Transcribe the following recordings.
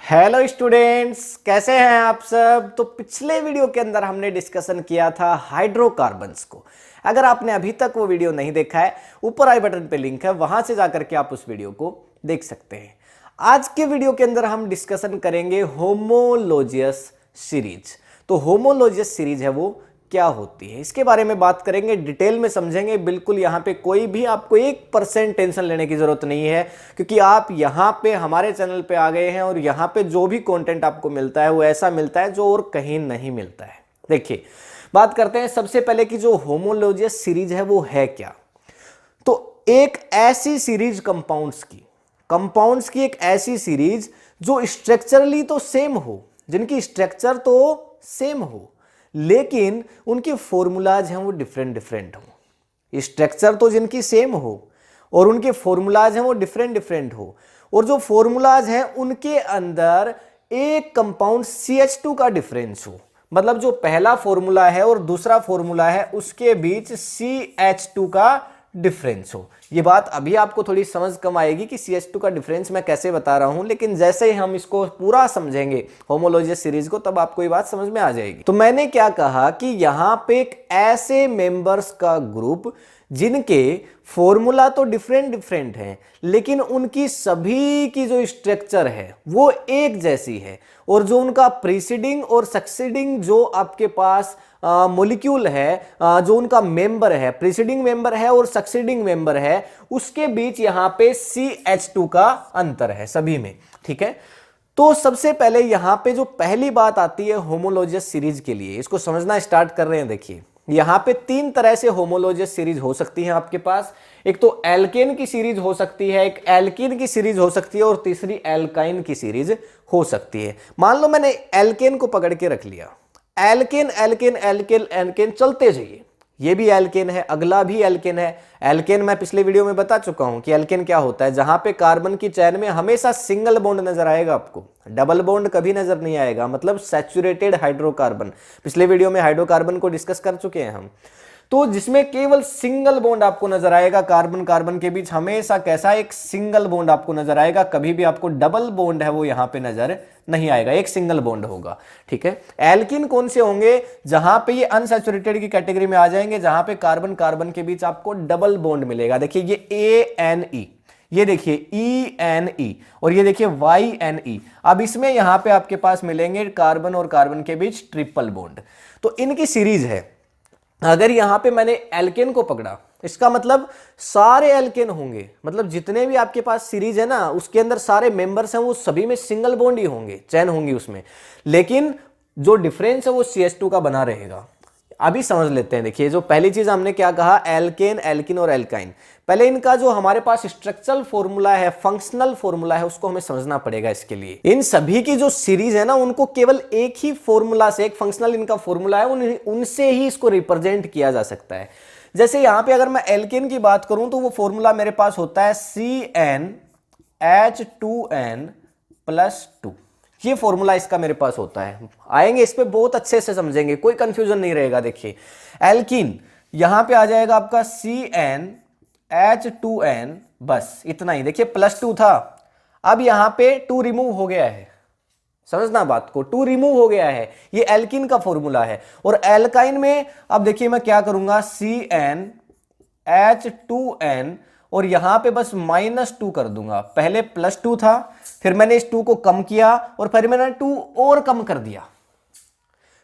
Hello students, कैसे हैं आप सब। तो पिछले वीडियो के अंदर हमने डिस्कशन किया था हाइड्रोकार्बन्स को। अगर आपने अभी तक वो वीडियो नहीं देखा है, ऊपर आई बटन पे लिंक है, वहां से जाकर के आप उस वीडियो को देख सकते हैं। आज के वीडियो के अंदर हम डिस्कशन करेंगे होमोलोजियस सीरीज। तो होमोलोजियस सीरीज है वो क्या होती है, इसके बारे में बात करेंगे, डिटेल में समझेंगे। बिल्कुल यहाँ पे कोई भी आपको 1% टेंशन लेने की जरूरत नहीं है, क्योंकि आप यहाँ पे हमारे चैनल पे आ गए हैं और यहाँ पे जो भी कंटेंट आपको मिलता है वो ऐसा मिलता है जो और कहीं नहीं मिलता है। देखिए, बात करते हैं सबसे पहले कि जो होमोलोजियस सीरीज है वो है क्या। तो एक ऐसी सीरीज कंपाउंड्स की एक ऐसी सीरीज जो स्ट्रक्चरली तो सेम हो, जिनकी स्ट्रक्चर तो सेम हो, लेकिन उनके फॉर्मूलाज हैं वो डिफरेंट डिफरेंट हो। स्ट्रक्चर तो जिनकी सेम हो और उनके फॉर्मूलाज हैं वो डिफरेंट डिफरेंट हो, और जो फॉर्मूलाज हैं उनके अंदर एक कंपाउंड CH2 का डिफरेंस हो। मतलब जो पहला फॉर्मूला है और दूसरा फॉर्मूला है उसके बीच CH2 का डिफरेंस हो। ये बात अभी आपको थोड़ी समझ कम आएगी कि CH2 का डिफरेंस मैं कैसे बता रहा हूं, लेकिन जैसे ही हम इसको पूरा समझेंगे होमोलोजियस सीरीज को, तब आपको ये बात समझ में आ जाएगी। तो मैंने क्या कहा कि यहां पे एक ऐसे मेंबर्स का ग्रुप जिनके फॉर्मूला तो डिफरेंट डिफरेंट हैं, लेकिन उनकी सभी की जो स्ट्रक्चर है वो एक जैसी है, और जो उनका प्रीसीडिंग और सक्सीडिंग जो आपके पास मॉलिक्यूल है, जो उनका मेंबर है, प्रीसीडिंग मेंबर है और सक्सीडिंग मेंबर है, उसके बीच यहां पे CH2 का अंतर है सभी में। ठीक है, तो सबसे पहले यहां पे जो पहली बात आती है होमोलोजियस सीरीज के लिए, इसको समझना स्टार्ट कर रहे हैं। देखिए, यहां पे 3 तरह से होमोलोजियस सीरीज हो सकती है आपके पास। एक तो एल्केन की सीरीज हो सकती है, एक एल्कीन की सीरीज हो सकती है, और तीसरी एल्काइन की सीरीज हो सकती है। मान लो मैंने एल्केन को पकड़ के रख लिया, एल्केन एल्केन एल्केन एल्केन चलते जाइए, ये भी एल्केन है, अगला भी एल्केन है। एल्केन मैं पिछले वीडियो में बता चुका हूं कि एल्केन क्या होता है, जहां पे कार्बन की चेन में हमेशा सिंगल बॉन्ड नजर आएगा, आपको डबल बॉन्ड कभी नजर नहीं आएगा, मतलब सैचुरेटेड हाइड्रोकार्बन। पिछले वीडियो में हाइड्रोकार्बन को डिस्कस कर चुके हैं हम। तो जिसमें केवल सिंगल बॉन्ड आपको नजर आएगा, कार्बन कार्बन के बीच हमेशा कैसा एक सिंगल बॉन्ड आपको नजर आएगा, कभी भी आपको डबल बॉन्ड है वो यहां पे नजर नहीं आएगा, एक सिंगल बॉन्ड होगा। ठीक है, एल्किन कौन से होंगे, जहां पे ये अनसैचुरेटेड की कैटेगरी में आ जाएंगे, जहां पे कार्बन कार्बन के बीच आपको डबल बॉन्ड मिलेगा। देखिए ये ANE, ये देखिए ENE, और ये देखिए YNE। अब इसमें यहां पे आपके पास मिलेंगे कार्बन और कार्बन के बीच ट्रिपल बॉन्ड। तो इनकी सीरीज है। अगर यहां पे मैंने एल्केन को पकड़ा, इसका मतलब सारे एल्केन होंगे, मतलब जितने भी आपके पास सीरीज है ना, उसके अंदर सारे मेंबर्स हैं वो सभी में सिंगल बॉन्ड ही होंगे, चैन होंगी उसमें, लेकिन जो डिफरेंस है वो CH2 का बना रहेगा। अभी समझ लेते हैं। देखिए, जो पहली चीज हमने क्या कहा, एल्केन एल्किन और एल्काइन। पहले इनका जो हमारे पास स्ट्रक्चरल फॉर्मूला है, फंक्शनल फॉर्मूला है, उसको हमें समझना पड़ेगा। इसके लिए इन सभी की जो सीरीज है ना, उनको केवल एक ही फॉर्मूला से, एक फंक्शनल इनका फॉर्मूला है, उनसे ही इसको रिप्रेजेंट किया जा सकता है। जैसे यहां पे अगर मैं एल्केन की बात करूं तो वो फॉर्मूला मेरे पास होता है CnH2n+2। ये फॉर्मूला इसका मेरे पास होता है। आएंगे इस पे, बहुत अच्छे से समझेंगे, कोई कंफ्यूजन नहीं रहेगा। देखिए, एल्कीन यहां पे आ जाएगा आपका CnH2n, बस इतना ही। देखिए +2 था, अब यहां पे 2 रिमूव हो गया है, समझना बात को, 2 रिमूव हो गया है। ये एल्कीन का फॉर्मूला है। और एल्काइन में अब देखिए मैं क्या करूंगा, CnH2n, और यहां पे बस -2 कर दूंगा। पहले +2 था, फिर मैंने इस 2 को कम किया, और फिर मैंने 2 और कम कर दिया।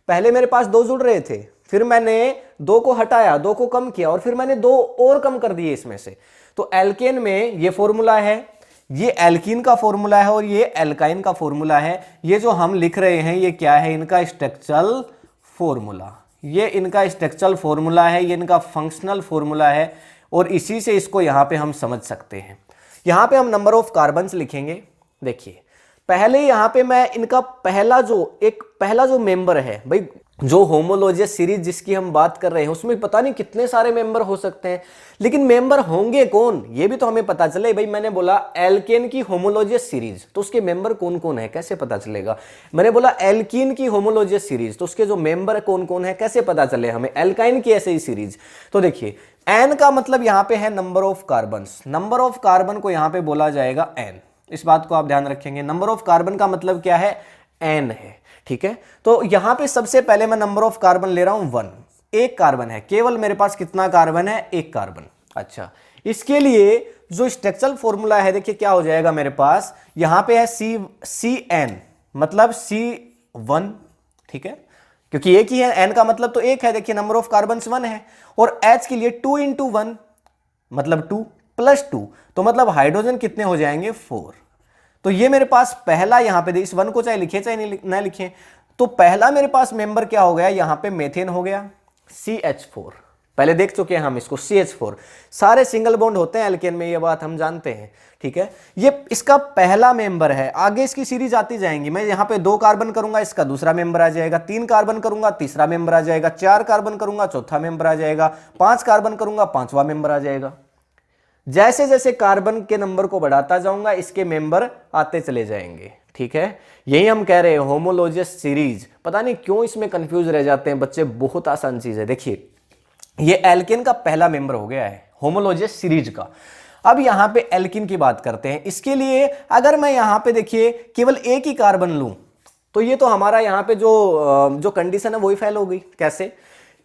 पहले मेरे पास 2 जुड़ रहे थे, फिर मैंने 2 को हटाया, 2 को कम किया, और फिर मैंने 2 और कम कर दिए इसमें से। तो एल्केन में ये फॉर्मूला है, ये एल्कीन का फॉर्मूला है, और ये एल्काइन का फॉर्मूला है। ये जो हम लिख रहे हैं ये क्या है, इनका स्ट्रक्चरल फॉर्मूला। ये इनका स्ट्रक्चरल फॉर्मूला है, ये इनका फंक्शनल फॉर्मूला है, और इसी से इसको यहां पे हम समझ सकते हैं। यहां पे हम नंबर ऑफ कार्बन्स लिखेंगे। देखिए, पहले यहां पे मैं इनका पहला जो मेंबर है, भाई जो होमोलोजियस सीरीज जिसकी हम बात कर रहे हैं उसमें पता नहीं कितने सारे मेंबर हो सकते हैं, लेकिन मेंबर होंगे कौन ये भी तो हमें पता चले। भाई मैंने बोला एल्केन की होमोलोजियस सीरीज, तो उसके मेंबर कौन कौन है कैसे पता चलेगा। मैंने बोला एल्कीन की होमोलोजियस सीरीज, तो उसके जो मेंबर कौन कौन है कैसे पता चले हमें। एल्काइन की ऐसे ही सीरीज। तो देखिए, एन का मतलब यहां पे है number of carbon, number of carbon को यहां पे बोला जाएगा एन। इस बात को आप ध्यान रखेंगे। नंबर ऑफ कार्बन का मतलब क्या है, n है, ठीक है। तो यहां पे सबसे पहले मैं नंबर ऑफ कार्बन ले रहा हूं 1, एक कार्बन है, केवल मेरे पास कितना कार्बन है, एक कार्बन। अच्छा, इसके लिए जो स्ट्रक्चरल फॉर्मूला है देखिए क्या हो जाएगा मेरे पास, यहां पे है CN मतलब C1, ठीक है, क्योंकि एक ही है, n का मतलब तो एक है, देखिए नंबर ऑफ कार्बन 1 है। और H के लिए 2 × 1 मतलब 2 + 2, तो मतलब हाइड्रोजन कितने हो जाएंगे, 4। तो ये मेरे पास पहला, यहां पे इस 1 को चाहे लिखे चाहे ना लिखे, तो पहला मेरे पास मेंबर क्या हो गया, यहां पे मेथेन हो गया, CH4। पहले देख चुके हैं हम इसको, CH4। सारे सिंगल बॉन्ड होते हैं एल्केन में, ये बात हम जानते हैं, ठीक है। ये इसका पहला मेंबर है, आगे इसकी सीरीज आती जाएंगी। मैं यहां पे 2 कार्बन करूंगा, इसका दूसरा मेंबर आ जाएगा, 3 कार्बन करूंगा, तीसरा मेंबर आ जाएगा, 4 कार्बन करूंगा, चौथा मेंबर आ जाएगा, 5 कार्बन करूंगा, 5वां मेंबर आ जाएगा। जैसे जैसे कार्बन के नंबर को बढ़ाता जाऊंगा, इसके मेंबर आते चले जाएंगे, ठीक है। यही हम कह रहे हैं होमोलोजियस सीरीज। पता नहीं क्यों इसमें कंफ्यूज रह जाते हैं बच्चे, बहुत आसान चीज है। देखिए ये एल्केन का पहला मेंबर हो गया है होमोलोजियस सीरीज का। अब यहां पे एल्किन की बात करते हैं। इसके लिए अगर मैं यहां पे देखिए केवल एक ही कार्बन लूं, तो ये तो हमारा यहां पे जो कंडीशन है वही फेल हो गई। कैसे,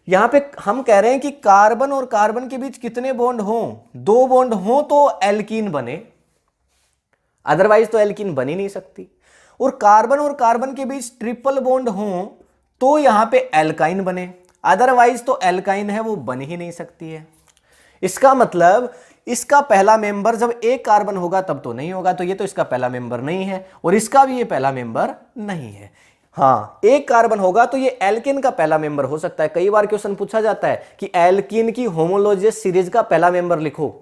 यहां पे हम कह रहे हैं कि कार्बन और कार्बन के बीच कितने बॉन्ड हों, 2 बॉन्ड हों तो एल्कीन बने, अदरवाइज तो एल्कीन बन ही नहीं सकती। और कार्बन के बीच ट्रिपल बॉन्ड हों तो यहां पे एल्काइन बने, अदरवाइज तो एल्काइन है वो बन ही नहीं सकती है। इसका मतलब इसका पहला मेंबर जब एक कार्बन होगा तब तो नहीं होगा, तो ये तो इसका पहला मेंबर नहीं है, और इसका भी ये पहला मेंबर नहीं है। हाँ, एक कार्बन होगा तो ये एल्किन का पहला मेंबर हो सकता है। कई बार क्वेश्चन पूछा जाता है कि एल्किन की होमोलोजियस सीरीज का पहला मेंबर लिखो,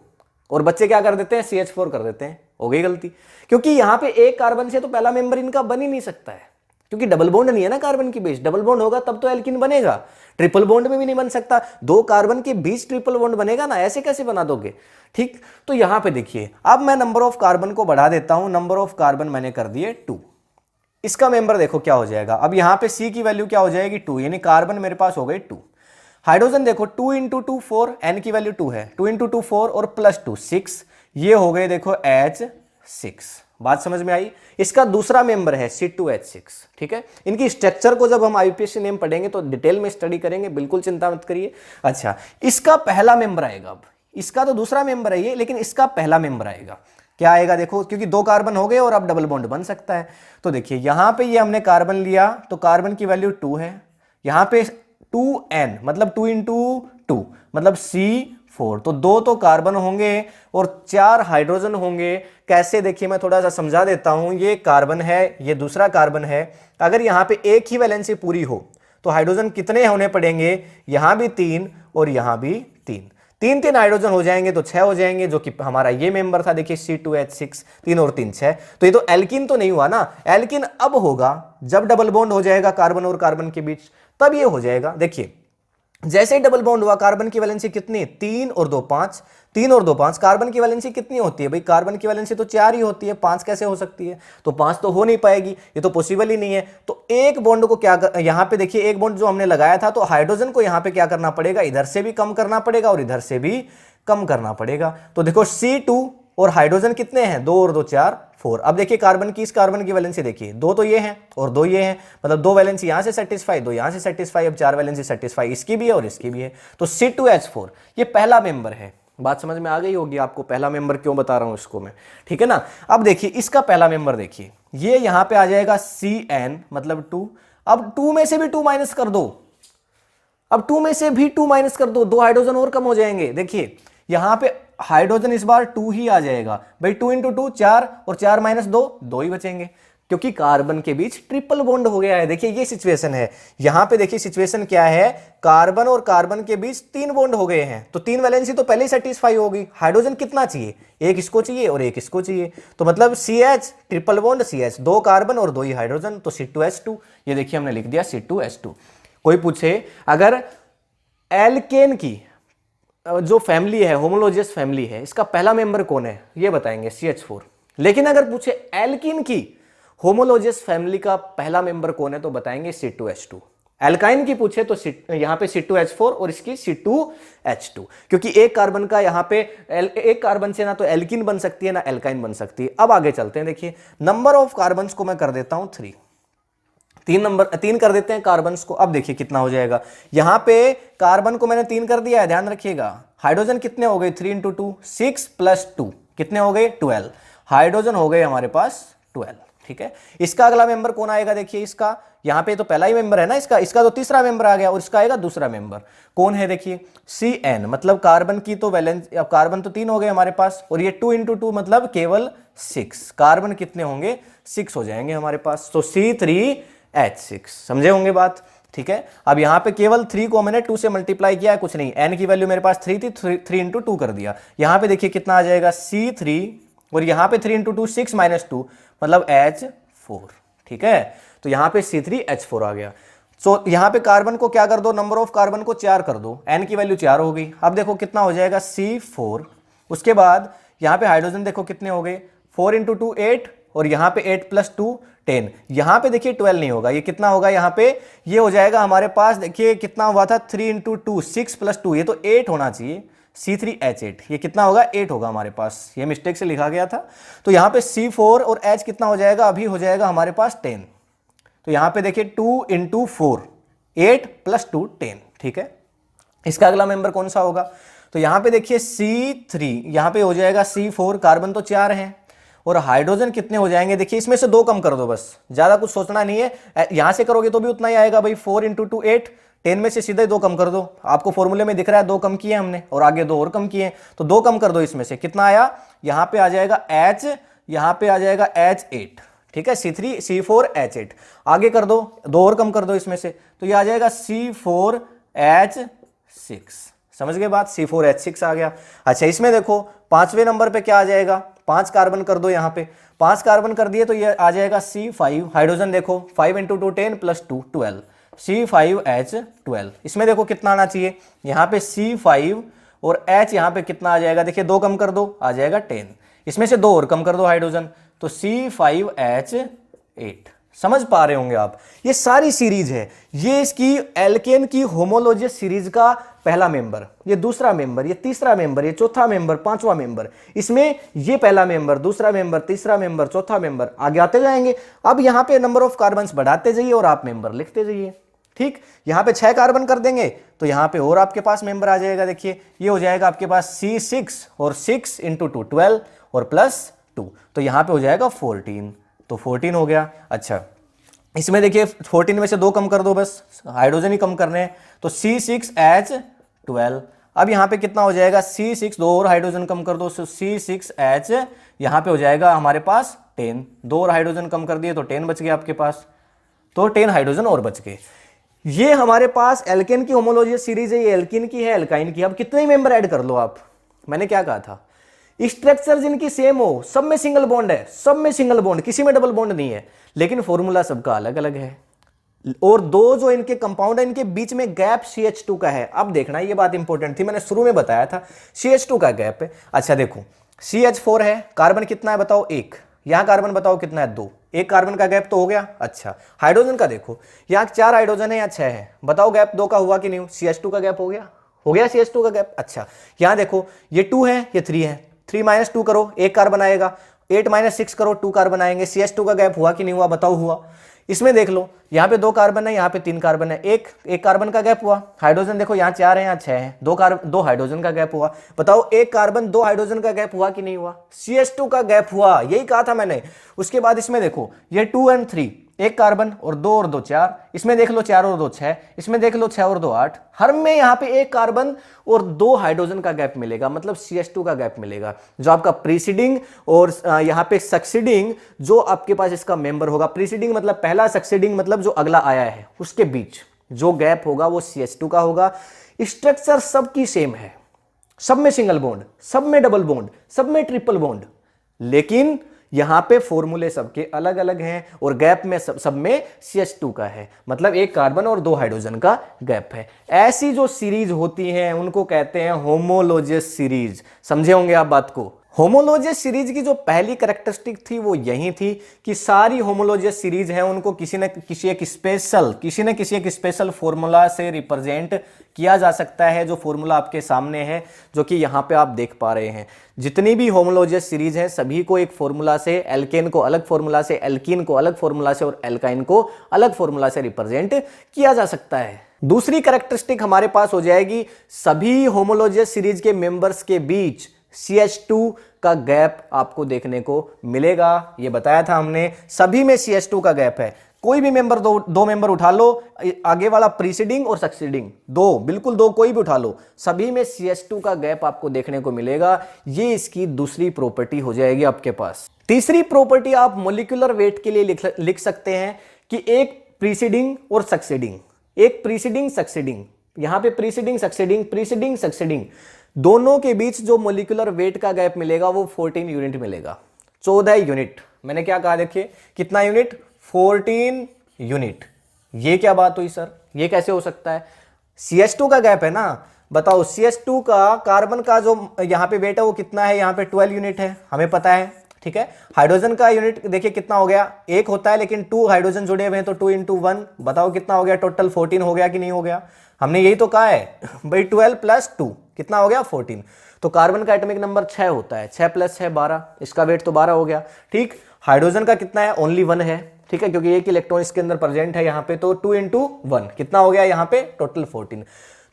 और बच्चे क्या कर देते हैं, CH4 कर देते हैं। हो गई गलती, क्योंकि यहां पे एक कार्बन से तो पहला मेंबर इनका बन ही नहीं सकता है, क्योंकि डबल बॉन्ड नहीं है ना कार्बन के बीच। डबल बॉन्ड होगा तब तो एल्किन बनेगा, ट्रिपल बॉन्ड में भी नहीं बन सकता। 2 कार्बन के बीच ट्रिपल बॉन्ड बनेगा ना, ऐसे कैसे बना दोगे, ठीक। तो यहां पे देखिए अब मैं नंबर ऑफ कार्बन को बढ़ा देता हूं, नंबर ऑफ कार्बन मैंने कर दिए 2। इसका मेंबर देखो क्या हो जाएगा, अब यहां पे C की वैल्यू क्या हो जाएगी, 2, यानी कार्बन मेरे पास हो गए 2। हाइड्रोजन देखो 2 × 2 4, N की वैल्यू 2 है, 2 × 2 4 और +2 6, ये हो गए देखो H6। बात समझ में आई। इसका दूसरा मेंबर है C2H6, ठीक है। इनकी स्ट्रक्चर को जब हम IUPAC नेम पढ़ेंगे तो डिटेल में स्टडी करेंगे, बिल्कुल चिंता मत करिए। अच्छा, इसका पहला मेंबर आएगा, अब इसका तो दूसरा मेंबर है ये, लेकिन इसका पहला मेंबर आएगा, क्या आएगा देखो, क्योंकि 2 कार्बन हो गए और अब डबल बॉन्ड बन सकता है। तो देखिए यहां पे ये हमने कार्बन लिया तो कार्बन की वैल्यू 2 है, यहां पे 2N मतलब 2 × 2 मतलब C4, तो 2 तो कार्बन होंगे और 4 हाइड्रोजन होंगे। कैसे, देखिए मैं थोड़ा सा समझा देता हूं। ये कार्बन है, ये दूसरा कार्बन है, अगर यहां पे एक ही वैलेंसी पूरी हो तो हाइड्रोजन कितने होने पड़ेंगे, यहां भी 3 और यहां भी 3, 3 हाइड्रोजन हो जाएंगे तो 6 हो जाएंगे, जो कि हमारा ये मेंबर था। देखिए C2H6, 3 और 3 6, तो ये तो एल्किन तो नहीं हुआ ना। एल्किन अब होगा जब डबल बॉन्ड हो जाएगा कार्बन और कार्बन के बीच, तब ये हो जाएगा। देखिए जैसे ही डबल बॉन्ड हुआ, कार्बन की वैलेंसी कितनी, 3 और 2 5, 3 और 2 5। कार्बन की वैलेंसी कितनी होती है भाई, कार्बन की वैलेंसी तो 4 ही होती है, 5 कैसे हो सकती है, तो 5 तो हो नहीं पाएगी, ये तो पॉसिबल ही नहीं है। तो एक बॉन्ड को क्या यहां पे देखिए, एक बॉन्ड जो हमने लगाया था, तो हाइड्रोजन को यहां पे क्या करना पड़ेगा, इधर से भी कम करना पड़ेगा और इधर से भी कम करना पड़ेगा। तो देखो C2 और हाइड्रोजन कितने हैं, 2 और 2 4 4। अब देखिए कार्बन की, इस कार्बन की वैलेंसी देखिए, 2 तो ये हैं और 2 ये हैं, मतलब 2 वैलेंसी यहां से सेटिस्फाई, 2 यहां से सेटिस्फाई, अब 4 वैलेंसी सेटिस्फाई इसकी भी है और इसकी भी है। तो C2H4 ये पहला मेंबर है। बात समझ में आ गई होगी आपको, पहला मेंबर क्यों बता रहा हूं इसको मैं, ठीक है ना। अब देखिए इसका पहला मेंबर देखिए, ये यहां पे आ जाएगा CN मतलब 2। अब 2 में से भी 2 माइनस कर दो, अब 2 में से भी 2 माइनस कर दो, 2 हाइड्रोजन और कम हो जाएंगे। देखिए यहां पे हाइड्रोजन इस बार 2 ही आ जाएगा भाई, 2 × 2 4 और 4 - 2 2 ही बचेंगे, क्योंकि कार्बन के बीच ट्रिपल बॉन्ड हो गया है। देखिए ये सिचुएशन है, यहां पे देखिए सिचुएशन क्या है, कार्बन और कार्बन के बीच 3 बॉन्ड हो गए हैं, तो 3 वैलेंसी तो पहले ही सेटिस्फाई होगी। हाइड्रोजन कितना चाहिए, एक इसको चाहिए और एक इसको चाहिए, तो मतलब CH triple bond CH, 2 carbon और 2 ही हाइड्रोजन, तो C2H2। ये देखिए हमने लिख दिया C2H2। कोई पूछे अगर एल्केन की जो फैमिली है, होमोलोजियस फैमिली है, इसका पहला मेंबर कौन है, ये बताएंगे CH4। लेकिन अगर पूछे एल्किन की होमोलोजियस फैमिली का पहला मेंबर कौन है, तो बताएंगे C2H2। एल्काइन की पूछे तो यहां पे C2H4 और इसकी C2H2, क्योंकि एक कार्बन का यहां पे एक कार्बन से ना तो एल्किन बन सकती है ना एल्काइन बन सकती है। अब आगे चलते हैं, देखिए नंबर ऑफ कार्बन्स को मैं कर देता हूं 3, 3 कर देते हैं कार्बन्स को। अब देखिए कितना हो जाएगा, यहां पे कार्बन को मैंने 3 कर दिया है, ध्यान रखिएगा। हाइड्रोजन कितने हो गए, 3 × 2 6 + 2 कितने हो गए 12, हाइड्रोजन हो गए हमारे पास 12। ठीक है, इसका अगला मेंबर कौन आएगा, देखिए इसका यहां पे तो पहला ही मेंबर है ना इसका तो तीसरा मेंबर आ गया और इसका आएगा दूसरा मेंबर, कौन है देखिए CN, मतलब कार्बन की तो वैलेंस, अब कार्बन तो 3 हो गए हमारे पास और ये 2 × 2 मतलब केवल 6, कार्बन कितने होंगे 6 हो जाएंगे हमारे पास, तो C3H6, समझे होंगे बात। ठीक है, अब यहां पे केवल 3 को मैंने 2 से मल्टीप्लाई किया है, कुछ नहीं, n की वैल्यू मेरे पास 3 थी, 3 × 2 कर दिया। यहां पे देखिए कितना आ जाएगा C3 और यहां पे 3 × 2 6 - 2 मतलब H4। ठीक है, तो यहां पे C3H4 आ गया। सो यहां पे कार्बन को क्या कर दो, नंबर ऑफ कार्बन को 4 कर दो, n की वैल्यू 4 हो गई। अब देखो कितना हो जाएगा C4, उसके बाद यहां पे हाइड्रोजन देखो कितने हो गए, 4 × 2 8 और यहां पे 8 + 2 10, यहां पे देखिए 12 नहीं होगा, ये कितना होगा यहां पे, ये हो जाएगा हमारे पास, देखिए कितना हुआ था 3 × 2 6 + 2, ये तो 8 होना चाहिए, C3H8, ये कितना होगा 8 होगा हमारे पास, ये मिस्टेक से लिखा गया था। तो यहां पे C4 और H कितना हो जाएगा, अभी हो जाएगा हमारे पास 10, तो यहां पे देखिए 2 × 4 8 + 2 10। ठीक है, इसका अगला मेंबर कौन सा होगा, तो यहां पे देखिए C3, यहां पे हो जाएगा C4, कार्बन तो 4 हैं और हाइड्रोजन कितने हो जाएंगे, देखिए इसमें से 2 कम कर दो, बस ज्यादा कुछ सोचना नहीं है, यहां से करोगे तो भी उतना ही आएगा भाई, 4 × 2 8, 10 में से सीधे 2 कम कर दो, आपको फॉर्मूले में दिख रहा है 2 कम किए हमने और आगे 2 और कम किए, तो 2 कम कर दो, इसमें से कितना आया, यहां पे आ जाएगा H, यहां पे आ जाएगा H8। ठीक है, C4H8, आगे कर दो, 2 और कम कर दो इसमें से, तो ये आ जाएगा C4H6, समझ गए बात, C4H6 आ गया। अच्छा, इसमें देखो 5वें नंबर पे क्या आ जाएगा, 5 कार्बन कर दो, यहाँ पे 5 कार्बन कर दिए तो ये आ जाएगा C5, हाइड्रोजन देखो 5 × 2 10 + 2 12, C5H12, इसमें देखो कितना आना चाहिए, यहाँ पे C5 और H यहाँ पे कितना आ जाएगा, देखिए 2 कम कर दो, आ जाएगा 10, इसमें से 2 और कम कर दो हाइड्रोजन, तो C5H8, समझ पा रहे होंगे आप, ये सारी सीरीज है, ये इसकी एल्केन की होमोलॉजियस सीरीज का पहला मेंबर, ये दूसरा मेंबर, ये तीसरा मेंबर, ये चौथा मेंबर, पांचवा मेंबर, इसमें ये पहला मेंबर, दूसरा मेंबर, तीसरा मेंबर, चौथा मेंबर, आगे आते जाएंगे। अब यहां पे नंबर ऑफ कार्बन्स बढ़ाते जाइए और आप मेंबर लिखते जाइए। ठीक, यहां पे 6 कार्बन कर देंगे तो यहां पे और आपके पास मेंबर आ जाएगा, देखिए ये हो जाएगा आपके पास C6 और 6 × 2 12 और +2, तो यहां पे हो जाएगा 14, तो 14 हो गया। अच्छा, इसमें देखिए 14 में से 2 कम कर दो, बस हाइड्रोजन ही कम करने हैं, तो C6H12, अब यहां पे कितना हो जाएगा, C6, 2 और हाइड्रोजन कम कर दो, C6H, यहां पे हो जाएगा हमारे पास 10, 2 और हाइड्रोजन कम कर दिए तो 10 बच गए आपके पास, तो 10 हाइड्रोजन और बच गए। ये हमारे पास एल्केन की होमोलॉजियस सीरीज है, ये एल्कीन की है, एल्काइन की। अब कितने ही मेंबर ऐड कर लो आप, मैंने क्या कहा था, स्ट्रक्चर जिनकी सेम हो, सब में सिंगल बॉन्ड है, सब में सिंगल बॉन्ड, किसी में डबल बॉन्ड नहीं है, लेकिन फॉर्मूला सबका अलग अलग है, और 2 जो इनके कंपाउंड है इनके बीच में गैप CH2 का है। अब देखना, ये बात इंपॉर्टेंट थी, मैंने शुरू में बताया था CH2 का गैप है। अच्छा देखो, CH4 है, कार्बन कितना है बताओ 1, यहां कार्बन बताओ कितना है 2, 1 कार्बन का गैप तो हो गया। अच्छा, हाइड्रोजन का देखो, यहां 4 हाइड्रोजन है या 6 है, बताओ गैप 2 का हुआ कि नहीं, CH2 का गैप हो गया, हो गया CH2 का गैप। अच्छा, यहां देखो ये 2 है, ये 3 है, 3 - 2 करो, 1 कार्बन आएगा, 8 - 6 करो, 2 कार्बन आएंगे, CH2 का गैप हुआ कि नहीं हुआ, बताओ हुआ। इसमें देख लो, यहाँ पे 2 कार्बन है, यहाँ पे 3 कार्बन है, एक कार्बन का गैप हुआ। हाइड्रोजन देखो, यहाँ 4 है, यहाँ 6 है, 2 हाइड्रोजन का गैप हुआ, बताओ 1 कार्बन 2 हाइड्रोजन का गैप हुआ कि नहीं हुआ, CH2 का गैप हुआ, यही कहा था मैंने। उसके बाद इसमें देखो, ये 2 और 3, 1 कार्बन और 2 और 2 4, इसमें देख लो 4 और 2 6, इसमें देख लो 6 और 2 8, हर में यहाँ पे 1 कार्बन और 2 हाइड्रोजन का गैप मिलेगा, मतलब CH2 का गैप मिलेगा। जो आपका प्रीसीडिंग और यहाँ पे सक्सीडिंग जो आपके पास इसका मेंबर होगा, प्रीसीडिंग मतलब पहला, सक्सीडिंग मतलब जो अगला आया है, उसके बीच जो गैप होगा वो CH2 का होगा। स्ट्रक्चर सबकी सेम है, सब में सिंगल बॉन्ड, सब में डबल बॉन्ड, सब में ट्रिपल बॉन्ड, लेकिन यहां पे फॉर्मूले सबके अलग अलग हैं और गैप में सब में CH2 का है, मतलब 1 कार्बन और 2 हाइड्रोजन का गैप है। ऐसी जो सीरीज होती हैं उनको कहते हैं होमोलॉजियस सीरीज, समझे होंगे आप बात को। होमोलोजियस सीरीज की जो पहली कैरेक्टरिस्टिक थी वो यही थी कि सारी होमोलोजियस सीरीज है उनको किसी न किसी एक स्पेशल फॉर्मूला से रिप्रेजेंट किया जा सकता है, जो फॉर्मूला आपके सामने है, जो कि यहाँ पे आप देख पा रहे हैं। जितनी भी होमोलोजियस सीरीज है सभी को एक फॉर्मूला से, एल्केन को अलग फॉर्मूला से, एल्कीन को अलग फॉर्मूला से और एल्काइन को अलग फॉर्मूला से रिप्रेजेंट किया जा सकता है। दूसरी कैरेक्टरिस्टिक हमारे पास हो जाएगी, सभी होमोलोजियस सीरीज के मेंबर्स के बीच CH2 का गैप आपको देखने को मिलेगा। ये बताया था हमने, सभी में CH2 का गैप है। कोई भी मेंबर, दो मेंबर उठा लो, आगे वाला प्रीसीडिंग और सक्सीडिंग, दो, बिल्कुल दो कोई भी उठा लो, सभी में CH2 का गैप आपको देखने को मिलेगा। ये इसकी दूसरी प्रॉपर्टी हो जाएगी आपके पास। तीसरी प्रॉपर्टी आप मॉलिक्यूलर वेट के लिए लिख सकते हैं कि एक प्रीसीडिंग और सक्सीडिंग, एक प्रीसीडिंग सक्सीडिंग, यहां पे प्रीसीडिंग सक्सीडिंग दोनों के बीच जो मॉलिक्यूलर वेट का गैप मिलेगा वो 14 यूनिट मिलेगा, 14 यूनिट। मैंने क्या कहा, देखिए कितना यूनिट, 14 यूनिट। ये क्या बात हुई सर, ये कैसे हो सकता है? CH2 का गैप है ना, बताओ CH2 का कार्बन का जो यहां पे वेट है वो कितना है, यहां पे 12 यूनिट है, हमें पता है, ठीक है। हाइड्रोजन का यूनिट देखिए कितना हो गया, एक होता है लेकिन 2 हाइड्रोजन जुड़े हुए हैं तो 2 × 1, बताओ कितना हो गया, टोटल 14 हो गया कि नहीं हो गया? हमने यही तो कहा है भाई 12 + 2 कितना हो गया, 14। तो कार्बन का एटॉमिक नंबर 6 होता है, 6 + 6 12, इसका वेट तो 12 हो गया, ठीक। हाइड्रोजन का कितना है, ओनली 1 है, ठीक है, क्योंकि एक इलेक्ट्रॉन इसके अंदर प्रेजेंट है यहाँ पे, तो 2 × 1 कितना हो गया यहाँ पे, टोटल 14।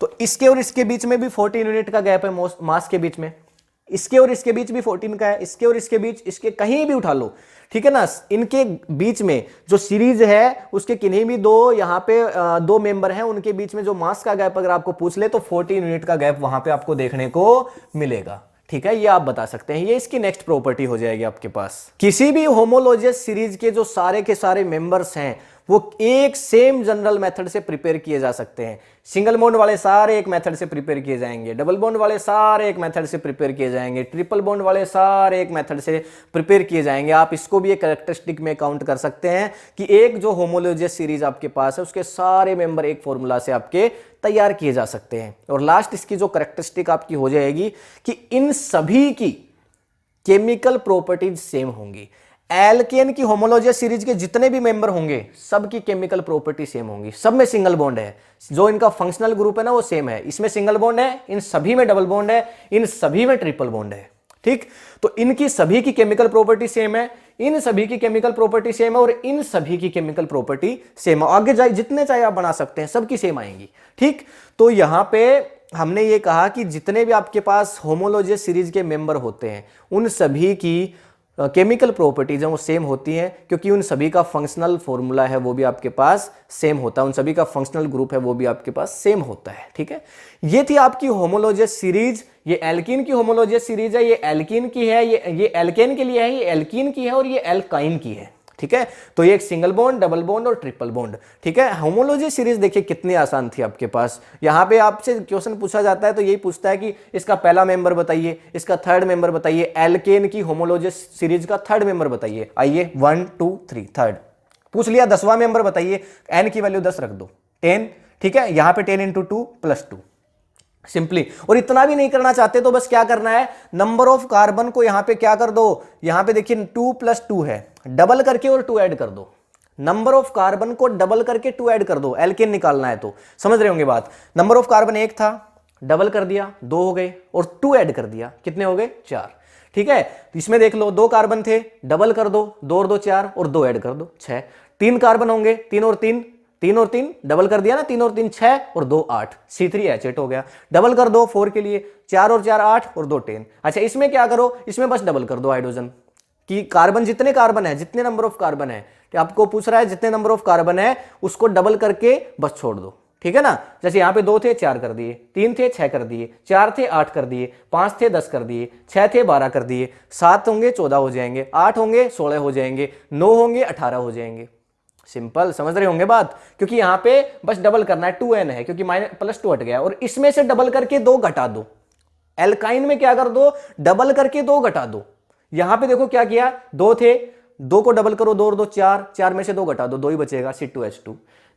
तो इसके और इसके बीच में भी 14 यूनिट का गैप है मास के बीच में, इसके और इसके बीच भी 14 का है, इसके और इसके बीच, इसके कहीं भी उठा लो, ठीक है ना। इनके बीच में जो सीरीज है उसके किन्हीं भी दो यहाँ पे दो मेंबर हैं, उनके बीच में जो मास का गैप अगर आपको पूछ ले तो 14 यूनिट का गैप वहां पे आपको देखने को मिलेगा, ठीक है। ये आप बता सकते हैं, ये इसकी नेक्स्ट प्रॉपर्टी हो जाएगी आपके पास। किसी भी होमोलोजियस सीरीज के जो सारे के सारे मेंबर्स हैं वो एक सेम जनरल मेथड से प्रिपेयर किए जा सकते हैं। सिंगल बॉन्ड वाले सारे एक मेथड से प्रिपेयर किए जाएंगे, डबल बॉन्ड वाले सारे एक मेथड से प्रिपेयर किए जाएंगे, ट्रिपल बॉन्ड वाले सारे एक मेथड से प्रिपेयर किए जाएंगे। आप इसको भी एक कैरेक्टरिस्टिक में काउंट कर सकते हैं कि एक जो होमोलोजियस सीरीज आपके पास है उसके सारे मेंबर एक फॉर्मूला से आपके तैयार किए जा सकते हैं। और लास्ट इसकी जो कैरेक्टरिस्टिक आपकी हो जाएगी कि इन सभी की केमिकल प्रॉपर्टीज सेम होंगी। एल्केन की होमोलोजियस सीरीज के जितने भी मेंबर होंगे सबकी केमिकल प्रॉपर्टी सेम होंगी, सब में सिंगल बॉन्ड है, जो इनका फंक्शनल ग्रुप है ना वो सेम है, इसमें सिंगल बॉन्ड है, इन सभी में डबल बॉन्ड है, इन सभी में ट्रिपल बॉन्ड है, ठीक। तो इनकी सभी की केमिकल प्रॉपर्टी सेम है, इन सभी की केमिकल प्रॉपर्टी सेम है और इन सभी की केमिकल प्रॉपर्टी सेम है। आगे जाए जितने चाहे आप बना सकते हैं, सबकी सेम आएंगी, ठीक। तो यहां पे हमने ये कहा कि जितने भी आपके पास होमोलोजियस सीरीज के मेंबर होते हैं उन सभी की केमिकल प्रॉपर्टीज हैं वो सेम होती हैं, क्योंकि उन सभी का फंक्शनल फॉर्मूला है वो भी आपके पास सेम होता है, उन सभी का फंक्शनल ग्रुप है वो भी आपके पास सेम होता है, ठीक है। ये थी आपकी होमोलोजियस सीरीज। ये एल्कीन की होमोलोजियस सीरीज है, ये एल्कीन की है, ये एल्केन के लिए है, ये एल्कीन की है और ये एल्काइन की है, ठीक है। तो ये एक सिंगल बॉन्ड, डबल बॉन्ड और ट्रिपल बॉन्ड, ठीक है। होमोलोजियस सीरीज देखिए कितनी आसान थी आपके पास। यहां पे आपसे क्वेश्चन पूछा जाता है तो यही पूछता है कि इसका पहला मेंबर बताइए, इसका थर्ड मेंबर बताइए, एल्केन की होमोलोजियस सीरीज का थर्ड मेंबर बताइए। आइए 1 2 3 थर्ड पूछ लिया, 10वां मेंबर बताइए, एन की वैल्यू 10 रख दो, 10, ठीक है। यहां पे 10 × 2 + 2 सिंपली। और इतना भी नहीं करना चाहते तो बस क्या करना है, नंबर ऑफ कार्बन को यहां पे क्या कर दो, यहां पे देखिए 2 + 2 है, डबल करके और 2 ऐड कर दो, नंबर ऑफ कार्बन को डबल करके 2 ऐड कर दो, एल्केन निकालना है तो समझ रहे होंगे बात। नंबर ऑफ कार्बन 1 था, डबल कर दिया 2 हो गए और 2 ऐड कर दिया, कितने हो गए 4, ठीक है। इसमें देख लो 2 कार्बन थे, डबल कर दो, 2 और 2 4 और 2 ऐड कर दो 6। 3 कार्बन होंगे, 3 और 3 डबल कर दिया ना, 3 और 3 6 और 2 8, C3H8 हो गया। डबल कर दो 4 के लिए, 4 और 4 8 और 2 10। अच्छा इसमें क्या करो, इसमें बस डबल कर दो हाइड्रोजन कि कार्बन जितने कार्बन है, जितने नंबर ऑफ कार्बन है, आपको पूछ रहा है जितने नंबर ऑफ कार्बन है उसको डबल करके बस छोड़ दो, ठीक है ना। जैसे यहां पे 2 थे 4 कर दिए, 3 थे 6 कर दिए, 4 थे 8 कर दिए, 5 थे 10 कर दिए, 6 थे 12 कर दिए, 7 होंगे 14 हो जाएंगे, 8 होंगे 16 हो जाएंगे, 9 होंगे 18 हो जाएंगे। सिंपल, समझ रहे होंगे बात, क्योंकि यहां पे बस डबल करना है, 2n है क्योंकि +2 हट गया, और इसमें से डबल करके 2 घटा दो। एल्काइन में क्या कर दो, डबल करके 2 घटा दो। यहां पे देखो क्या किया, 2 थे, 2 को डबल करो, 2 और 2 4, 4 में से 2 घटा दो, 2 ही बचेगा, C2H2।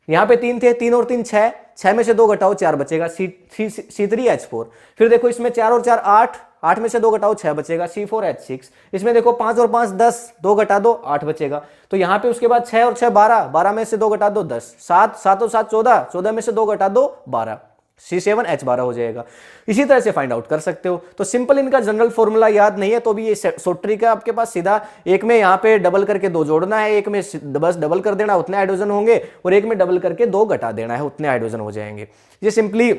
यहां पे 3 थे, 3 और 3 6, 6 में से 2 घटाओ 4 बचेगा, C3H4। फिर देखो इसमें 4 और 4 8, 8 में से 2 घटाओ 6 बचेगा, C4H6। इसमें देखो 5 और 5 10, 2 घटा दो 8 बचेगा। तो यहाँ पे उसके बाद 6 और 6 12, 12 में से 2 घटा दो 10, 7, 7 और 7 14, 14 में से 2 घटा दो 12, C7H12 हो जाएगा। इसी तरह से फाइंड आउट कर सकते हो। तो सिंपल इनका जनरल फॉर्मूला याद नहीं है तो भी ये शॉर्ट ट्रिक है आपके पास। सीधा एक में यहाँ पे डबल करके 2 जोड़ना है, एक में बस डबल कर देना, उतने हाइड्रोजन होंगे, और एक में डबल करके 2 घटा देना है, उतने हाइड्रोजन हो जाएंगे। ये सिंपली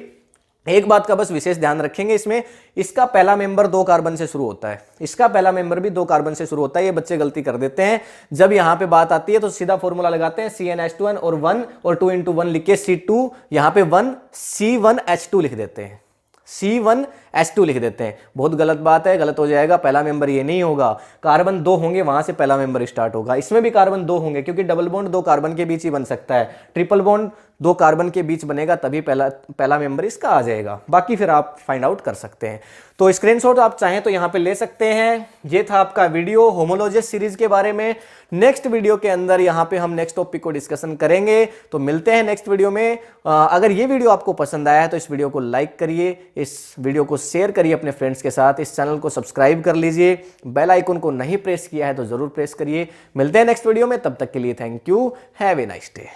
एक बात का बस विशेष ध्यान रखेंगे इसमें, इसका पहला मेंबर 2 कार्बन से शुरू होता है, इसका पहला मेंबर भी 2 कार्बन से शुरू होता है। ये बच्चे गलती कर देते हैं, जब यहां पे बात आती है तो सीधा फॉर्मूला लगाते हैं CnH2n और 1 और 2 into 1 लिख के C2, यहां पे 1 C1H2 लिख देते हैं, C1H2 लिख देते हैं। बहुत गलत बात है, गलत हो जाएगा। पहला मेंबर ये नहीं होगा, कार्बन 2 होंगे वहां से पहला मेंबर स्टार्ट होगा। इसमें भी कार्बन 2 होंगे क्योंकि डबल बॉन्ड 2 कार्बन के बीच ही बन सकता है, ट्रिपल बॉन्ड 2 कार्बन के बीच बनेगा तभी पहला मेंबर इसका आ जाएगा। बाकी फिर आप फाइंड आउट कर सकते हैं। तो स्क्रीनशॉट आप चाहें तो यहां पे ले सकते हैं। ये था आपका वीडियो होमोलॉजिस सीरीज के बारे में। नेक्स्ट वीडियो के अंदर यहां पे हम नेक्स्ट टॉपिक को डिस्कशन करेंगे। तो मिलते हैं नेक्स्ट वीडियो में। अगर ये वीडियो आपको पसंद आया है तो इस वीडियो को लाइक करिए, इस वीडियो को शेयर करिए अपने फ्रेंड्स के साथ, इस चैनल को सब्सक्राइब कर लीजिए, बेल आइकन को नहीं प्रेस किया है तो जरूर प्रेस करिए। मिलते हैं नेक्स्ट वीडियो में, तब तक के लिए thank you, have a nice day.